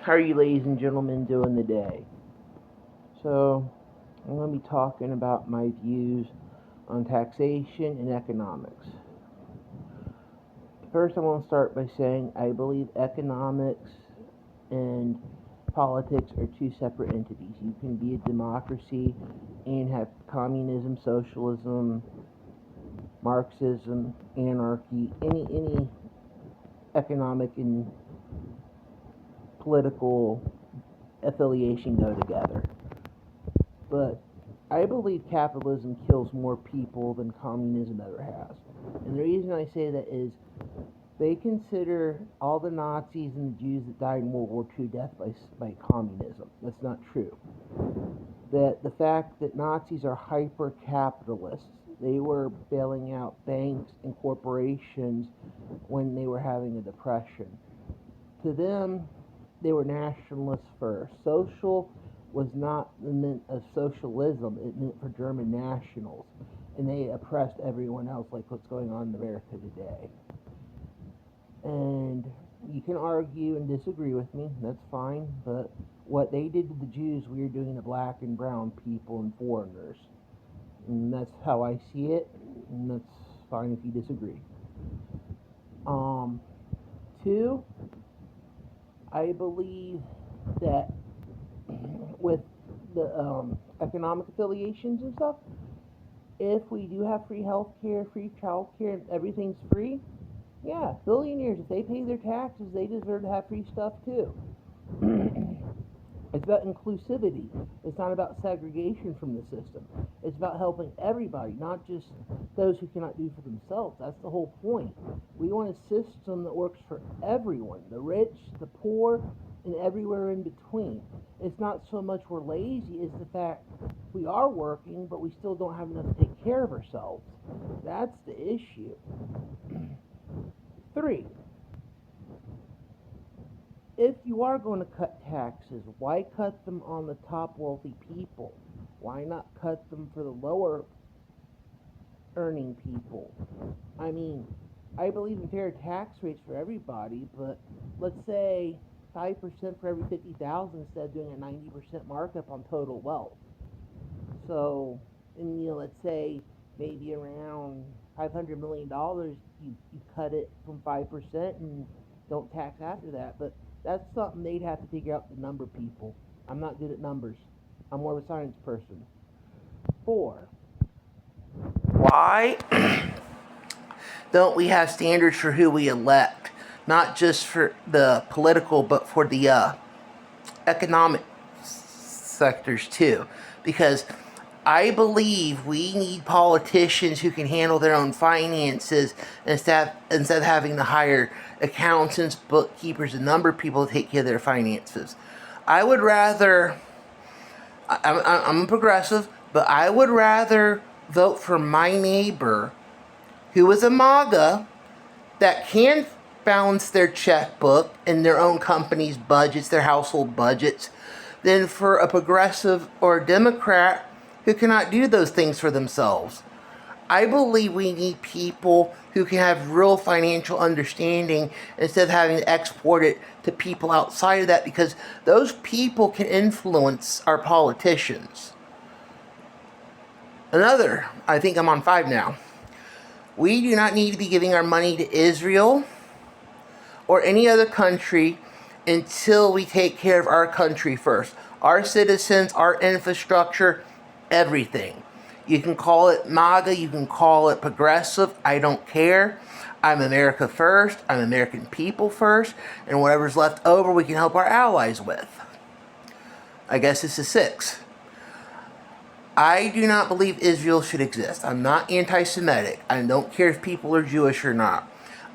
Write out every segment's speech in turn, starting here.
How are you ladies and gentlemen doing today? So, I'm going to be talking about my views on taxation and economics. First, I want to start by saying I believe economics and politics are two separate entities. You can be a democracy and have communism, socialism, Marxism, anarchy, any economic and political affiliation go together. But I believe capitalism kills more people than communism ever has. And the reason I say that is they consider all the Nazis and the Jews that died in World War II death by communism. That's not true. That the fact that Nazis are hyper-capitalists, they were bailing out banks and corporations when they were having a depression. To them, they were nationalists first. Social was not meant of socialism, it meant for German nationals. And they oppressed everyone else, like what's going on in America today. And you can argue and disagree with me, that's fine, but what they did to the Jews, we are doing to black and brown people and foreigners. And that's how I see it, and that's fine if you disagree. Two, I believe that with the economic affiliations and stuff, if we do have free health care, free child care, and everything's free, yeah, billionaires, if they pay their taxes, they deserve to have free stuff too. It's about inclusivity. It's not about segregation from the system. It's about helping everybody, not just those who cannot do for themselves. That's the whole point. We want a system that works for everyone, the rich, the poor, and everywhere in between. It's not so much we're lazy, it's the fact we are working, but we still don't have enough to take care of ourselves. That's the issue. 3. If you are going to cut taxes, why cut them on the top wealthy people? Why not cut them for the lower earning people? I mean, I believe in fair tax rates for everybody, but let's say 5% for every 50,000 instead of doing a 90% markup on total wealth. So, and let's say maybe around $500 million, you cut it from 5% and don't tax after that. But that's something they'd have to figure out the number people. I'm not good at numbers. I'm more of a science person. 4. Why don't we have standards for who we elect? Not just for the political, but for the economic sectors too. Because I believe we need politicians who can handle their own finances instead of having to hire accountants, bookkeepers, a number of people to take care of their finances. I would rather, I'm a progressive, but I would rather vote for my neighbor who is a MAGA that can balance their checkbook and their own company's budgets, their household budgets, than for a progressive or a Democrat who cannot do those things for themselves. I believe we need people who can have real financial understanding instead of having to export it to people outside of that, because those people can influence our politicians. Another, I think I'm on 5 now. We do not need to be giving our money to Israel or any other country until we take care of our country first. Our citizens, our infrastructure, everything. You can call it MAGA, you can call it progressive, I don't care. I'm America first, I'm American people first, and whatever's left over we can help our allies with. I guess this is 6. I do not believe Israel should exist. I'm not anti-Semitic. I don't care if people are Jewish or not.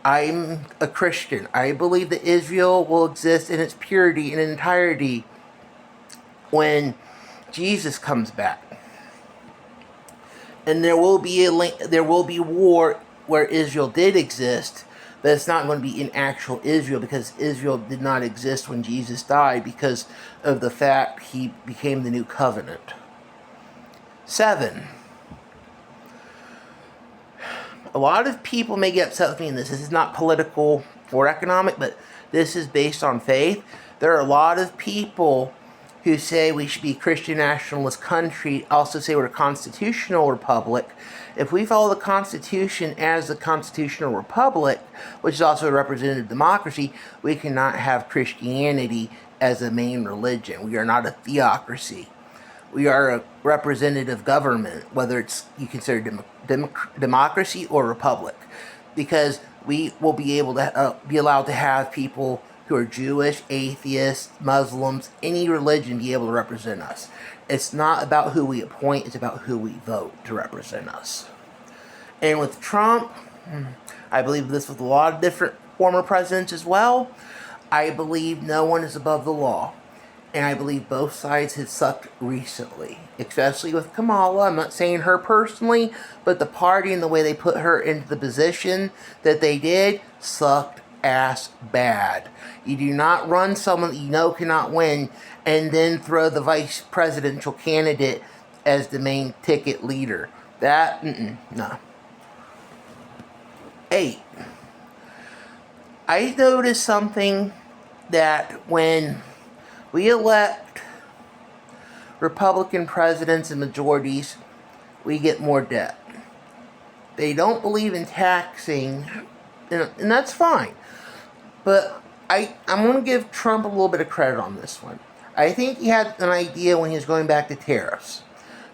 I'm a Christian. I believe that Israel will exist in its purity and entirety when Jesus comes back. And there will be war where Israel did exist, but it's not going to be in actual Israel, because Israel did not exist when Jesus died because of the fact he became the new covenant. 7. A lot of people may get upset with me in this. This is not political or economic, but this is based on faith. There are a lot of people who say we should be a Christian nationalist country, also say we're a constitutional republic. If we follow the Constitution as the constitutional republic, which is also a representative democracy, we cannot have Christianity as a main religion. We are not a theocracy. We are a representative government, whether it's you consider democracy or republic, because we will be able to be allowed to have people who are Jewish, atheists, Muslims, any religion be able to represent us. It's not about who we appoint, it's about who we vote to represent us. And with Trump, I believe this with a lot of different former presidents as well, I believe no one is above the law. And I believe both sides have sucked recently, especially with Kamala. I'm not saying her personally, but the party and the way they put her into the position that they did sucked ass bad. You do not run someone that you know cannot win and then throw the vice presidential candidate as the main ticket leader. That, no. 8. I noticed something that when we elect Republican presidents and majorities, we get more debt. They don't believe in taxing, and that's fine. But I'm going to give Trump a little bit of credit on this one. I think he had an idea when he was going back to tariffs.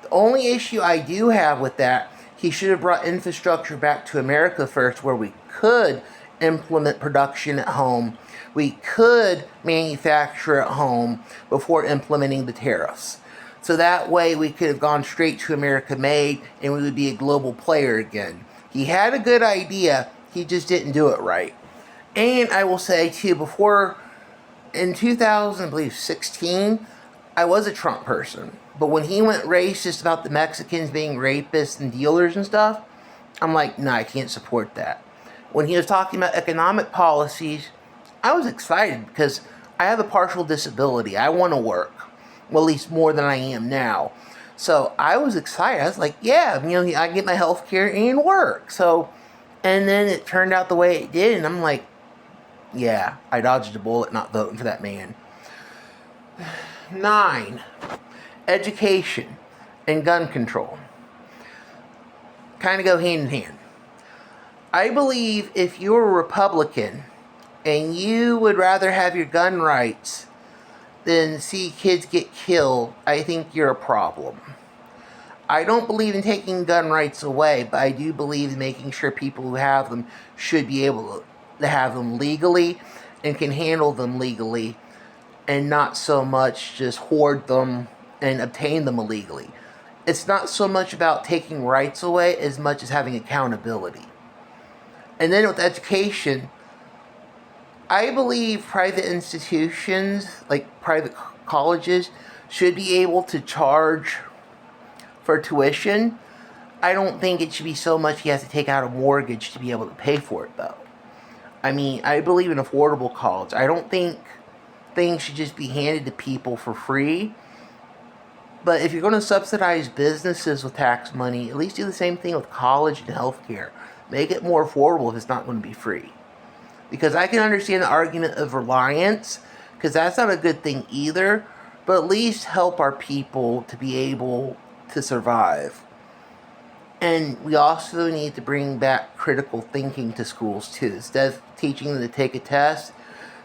The only issue I do have with that, he should have brought infrastructure back to America first, where we could implement production at home. We could manufacture at home before implementing the tariffs. So that way we could have gone straight to America made and we would be a global player again. He had a good idea, he just didn't do it right. And I will say too, before, in 2016, I was a Trump person. But when he went racist about the Mexicans being rapists and dealers and stuff, I'm like, no, I can't support that. When he was talking about economic policies, I was excited because I have a partial disability. I want to work. Well, at least more than I am now. So I was excited. I was like, yeah, I get my health care and work. So, and then it turned out the way it did. And I'm like, yeah, I dodged a bullet not voting for that man. 9, education and gun control. Kind of go hand in hand. I believe if you're a Republican and you would rather have your gun rights than see kids get killed, I think you're a problem. I don't believe in taking gun rights away, but I do believe in making sure people who have them should be able to have them legally and can handle them legally and not so much just hoard them and obtain them illegally. It's not so much about taking rights away as much as having accountability. And then with education, I believe private institutions, like private colleges, should be able to charge for tuition. I don't think it should be so much he has to take out a mortgage to be able to pay for it, though. I mean, I believe in affordable college. I don't think things should just be handed to people for free. But if you're going to subsidize businesses with tax money, at least do the same thing with college and healthcare. Make it more affordable if it's not going to be free. Because I can understand the argument of reliance, because that's not a good thing either, but at least help our people to be able to survive. And we also need to bring back critical thinking to schools too. Instead of teaching them to take a test,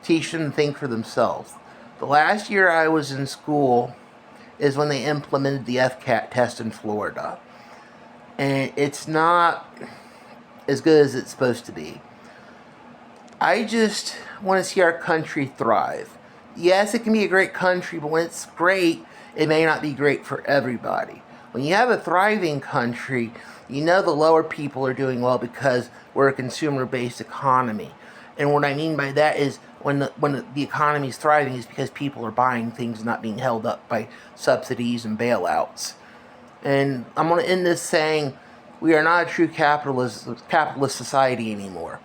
teach them to think for themselves. The last year I was in school is when they implemented the FCAT test in Florida. And it's not as good as it's supposed to be. I just want to see our country thrive. Yes, it can be a great country, but when it's great, it may not be great for everybody. When you have a thriving country, you know the lower people are doing well because we're a consumer-based economy. And what I mean by that is when the economy is thriving is because people are buying things not being held up by subsidies and bailouts. And I'm going to end this saying we are not a true capitalist society anymore.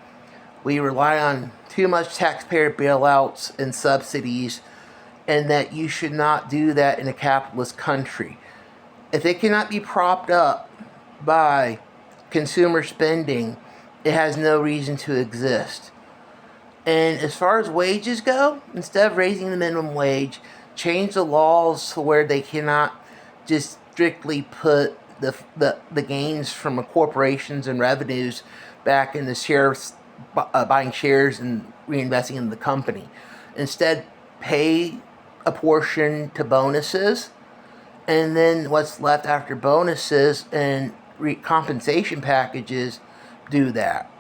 We rely on too much taxpayer bailouts and subsidies, and that you should not do that in a capitalist country. If it cannot be propped up by consumer spending, it has no reason to exist. And as far as wages go, instead of raising the minimum wage, change the laws to where they cannot just strictly put the gains from corporations and revenues back into shares, buying shares and reinvesting in the company. Instead, pay a portion to bonuses, and then what's left after bonuses and compensation packages, do that.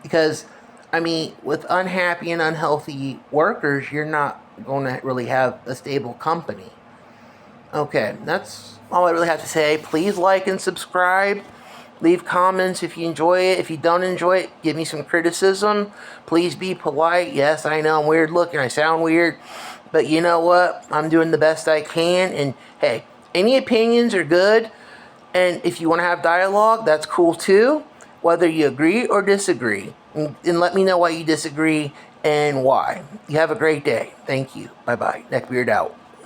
Because, I mean, with unhappy and unhealthy workers, you're not going to really have a stable company. Okay, that's all I really have to say. Please like and subscribe. Leave comments if you enjoy it. If you don't enjoy it, give me some criticism. Please be polite. Yes, I know I'm weird looking. I sound weird. But you know what? I'm doing the best I can. And hey, any opinions are good. And if you want to have dialogue, that's cool too. Whether you agree or disagree. And let me know why you disagree and why. You have a great day. Thank you. Bye-bye. Neckbeard out.